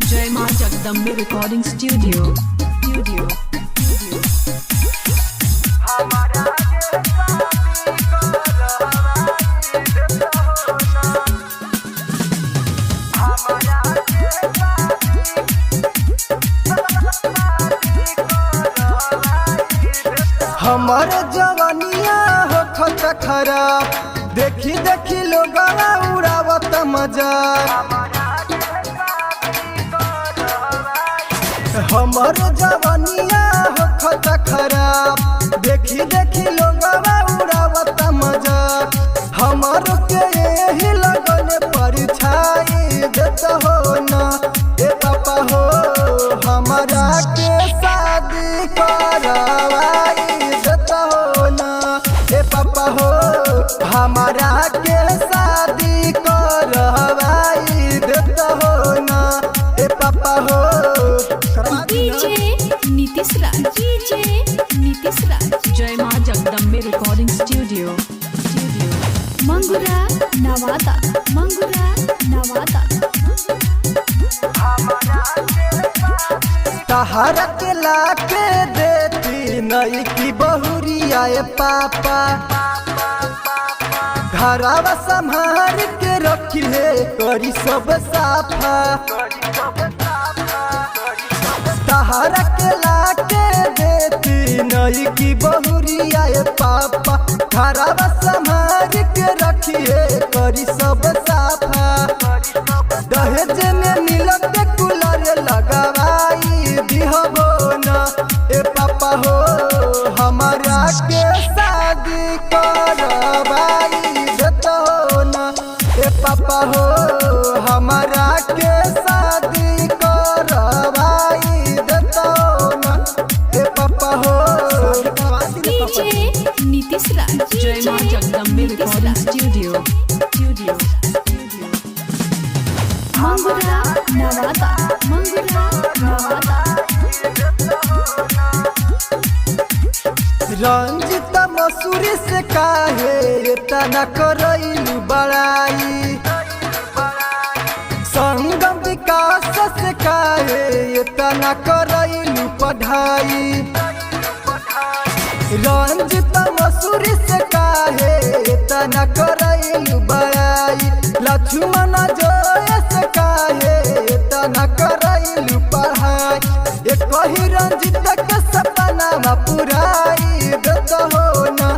जय मां Jagdambe recording studio. हमार जवानिया हो खत खराब, देखी देखी लोग उड़ावत मजाक। हमार जवानिया हो खत खराब, देखी देखी लोग उड़ावत मजाक। हमार के यही लगन परछाई देत हो ना ए पापा हो, हमारा के शादी करवाई देत हो ना ए पापा हो, हमारा के शादी करवाई देत हो ना ए पापा हो। डीजे नीतीश राज, डीजे नीतीश राज। जय मां जगदम्बे रिकॉर्डिंग स्टूडियो। मंगुरा नवादा, मंगुरा नवादा। तहरा के लाके देती नई की बहुरिया ए पापा, घरवा संभाल के रखी है करी सब साफा। तहरा के लाके देती नई की बहुरिया ए पापा, घरवा संभाल के रखी है करी सब साफा। दहेज में मिलत कूलर लगवाई दिहबो ना ए पापा हो, हमारा के शादी करवाई देत हो ना ए पापा हो, हमारा के शादी करवाई देत हो ना ए पापा हो। डीजे नीतीश राज, जय मां जगदम्बे रिकॉर्डिंग स्टूडियो। मंगुरा नवादा, मंगुरा नवादा। रंजित मसूरी से काहे तना करैलू बड़ाई, संगम विकास से काहे तना करैलू पढ़ाई। रंजित मसूरी से काहे तना करैलू बड़ाई, लक्ष्मण जोय से काहे तना करैलू पढ़ाई। एक ही रंजित के सपना पुराई देत हो ना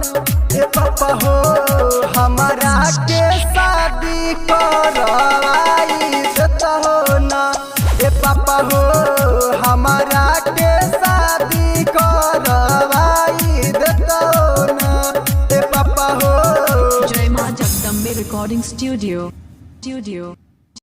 ए पापा हो, हमारा के शादी करवाई देत हो ना ए पापा हो, हमारा के शादी करवाई देत हो ना ए पापा हो। जय मां जगदम्बे रिकॉर्डिंग स्टूडियो।